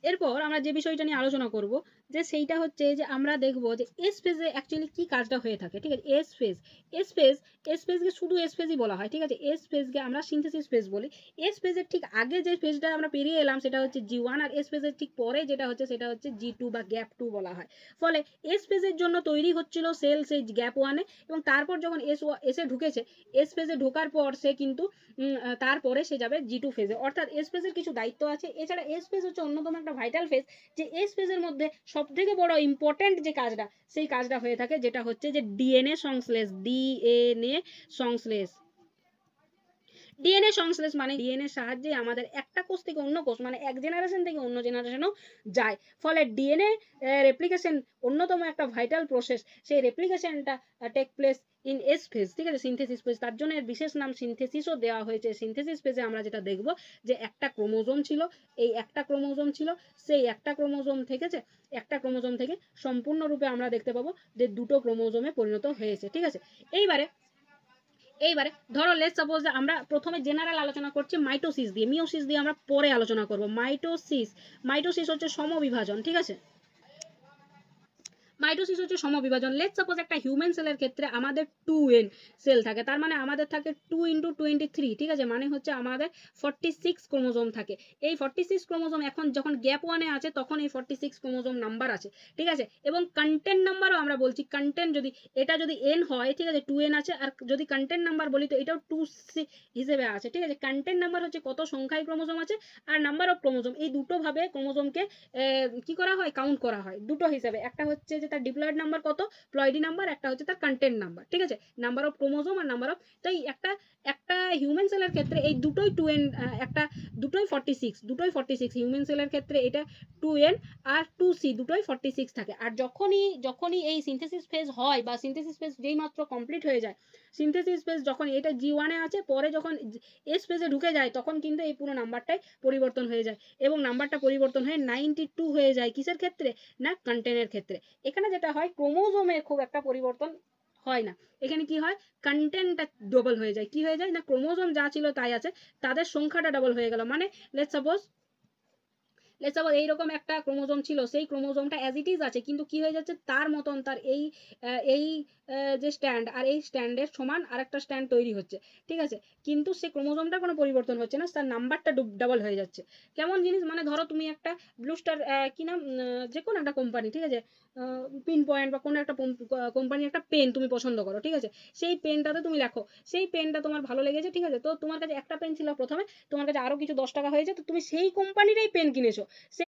এরপর আমরা যে বিষয়টা নিয়ে আলোচনা করব যে সেইটা হচ্ছে যে আমরা দেখব যে এস ফেজে অ্যাকচুয়ালি কি কাজটা হয়ে থাকে, ঠিক আছে। এস ফেজকে শুধু এস ফেজই বলা হয়, ঠিক আছে। এস ফেজকে আমরা সিনথেসিস ফেজ বলি। এস ফেজের ঠিক আগে যে ফেজটা আমরা পেরিয়ে এলাম সেটা হচ্ছে G1, আর এস ফেজের ঠিক পরে যেটা হচ্ছে সেটা হচ্ছে G2 বা গ্যাপ 2 বলা হয়। ফলে এস ফেজের জন্য তৈরি হচ্ছিল সেল সেই গ্যাপ 1-এ, এবং তারপর যখন এসে ঢুকেছে, এস ফেজে ঢোকার পর সে কিন্তু তারপরে সে যাবে G2 ফেজে, অর্থাৎ এস ফেজের কিছু দায়িত্ব আছে। এছাড়া এস ফেজ হচ্ছে অন্যতম একটা ভাইটাল ফেজ, যে এস ফেজের মধ্যে সব থেকে বড় ইম্পর্টেন্ট যে কাজটা সেই কাজটা হয়ে থাকে, যেটা হচ্ছে যে ডিএনএ সংশ্লেষ। ডিএনএ সংশ্লেষ মানে ডিএনএ সাহায্যে আমাদের একটা কোষ থেকে অন্য কোষ, মানে এক জেনারেশন থেকে অন্য জেনারেশনও যায়। ফলে ডিএনএ রেপ্লিকেশন অন্যতম একটা ভাইটাল প্রসেস, সেই রেপ্লিকেশনটা take place in S phase, ঠিক আছে, সিনথেসিস ফেজ। তার জন্য এর বিশেষ নাম সিনথেসিসও দেওয়া হয়েছে। সিনথেসিস ফেজে আমরা যেটা দেখব যে একটা ক্রোমোজোম ছিল, এই একটা ক্রোমোজোম ছিল, সেই একটা ক্রোমোজোম থেকে সম্পূর্ণরূপে আমরা দেখতে পাবো যে দুটো ক্রোমোজোমে পরিণত হয়েছে, ঠিক আছে। এইবারে ধরো লেটস সাপোজ যে আমরা প্রথমে জেনারেল আলোচনা করছি মাইটোসিস দিয়ে, মিওসিস দিয়ে আমরা পরে আলোচনা করব। মাইটোসিস হচ্ছে সমবিভাজন, ঠিক আছে। মাইটোসিস হচ্ছে সমবিভাজন। লেটস সাপোজ একটা হিউম্যান সেলের ক্ষেত্রে আমাদের 2n সেল থাকে, তার মানে আমাদের থাকে 2 × 23, ঠিক আছে, মানে হচ্ছে আমাদের 46 ক্রোমোজোম থাকে। এই 46 ক্রোমোজোম এখন যখন গ্যাপ 1-এ আছে তখন এই 46 ক্রোমোজোম নাম্বার আছে, ঠিক আছে। এবং কন্টেন্ট নাম্বারও আমরা বলছি, কন্টেন্ট যদি এটা যদি n হয়, ঠিক আছে, 2n আছে, আর যদি কন্টেন্ট নাম্বার বলি তো এটাও 2c হিসেবে আছে, ঠিক আছে। কন্টেন্ট নাম্বার হচ্ছে কত সংখ্যায় ক্রোমোজোম আছে, আর নাম্বার অফ ক্রোমোজোম, এই দুটো ভাবে ক্রোমোজোমকে কি করা হয়, কাউন্ট করা হয় দুটো হিসাবে। একটা হচ্ছে যে তার ডিপ্লয়েড নাম্বার কত, প্লয়েডি নাম্বার, একটা হচ্ছে তার কন্টেন্ট নাম্বার, ঠিক আছে, নাম্বার অফ ক্রোমোজোম আর নাম্বার অফ। তো একটা হিউম্যান সেলের ক্ষেত্রে এই দুটোই 2n, একটা দুটোই 46 হিউম্যান সেলের ক্ষেত্রে এটা 2n আর 2c দুটোই 46 থাকে। আর যখনই এই সিনথেসিস ফেজ হয় বা সিনথেসিস ফেজ যেই মাত্র কমপ্লিট হয়ে যায়, সিনথেসিস ফেজ যখন এটা G1-এ আছে, পরে যখন এস ফেজে ঢুকে যায় তখন কিন্তু এই পুরো নাম্বারটাই পরিবর্তন হয়ে যায়, এবং নাম্বারটা পরিবর্তন হয়ে 92 হয়ে যায়। কিসের ক্ষেত্রে, না কন্টেন্টের ক্ষেত্রে। এখানে যেটা হয় ক্রোমোজোমে খুব একটা পরিবর্তন হয় না, এখানে কি হয়, কন্টেন্টটা ডবল হয়ে যায়। কি হয়ে যায় না, ক্রোমোজোম যা ছিল তাই আছে, তাদের সংখ্যাটা ডবল হয়ে গেল। মানে লেটস সাপোজ এইরকম একটা ক্রোমোজোম ছিল, সেই ক্রোমোজোমটা অ্যাজ ইট ইজ আছে, কিন্তু কি হয়ে যাচ্ছে, তার মতন তার এই যে স্ট্যান্ড আর এই স্ট্যান্ডের সমান আরেকটা স্ট্যান্ড তৈরি হচ্ছে, ঠিক আছে, কিন্তু সেই ক্রোমোজোমটা কোনো পরিবর্তন হচ্ছে না, তার নাম্বারটা ডাবল হয়ে যাচ্ছে। কেমন জিনিস, মানে ধরো তুমি একটা ব্লু স্টার কি নাম, যে কোনো একটা কোম্পানি, ঠিক আছে, পিন পয়েন্ট বা কোনো একটা কোম্পানির একটা পেন তুমি পছন্দ করো, ঠিক আছে, সেই পেনটাতে তুমি লেখো, সেই পেনটা তোমার ভালো লেগেছে, ঠিক আছে, তো তোমার কাছে একটা পেন ছিল প্রথমে, তোমার কাছে আরো কিছু 10 টাকা হয়েছে, তো তুমি সেই কোম্পানিরই পেন কিনেছো,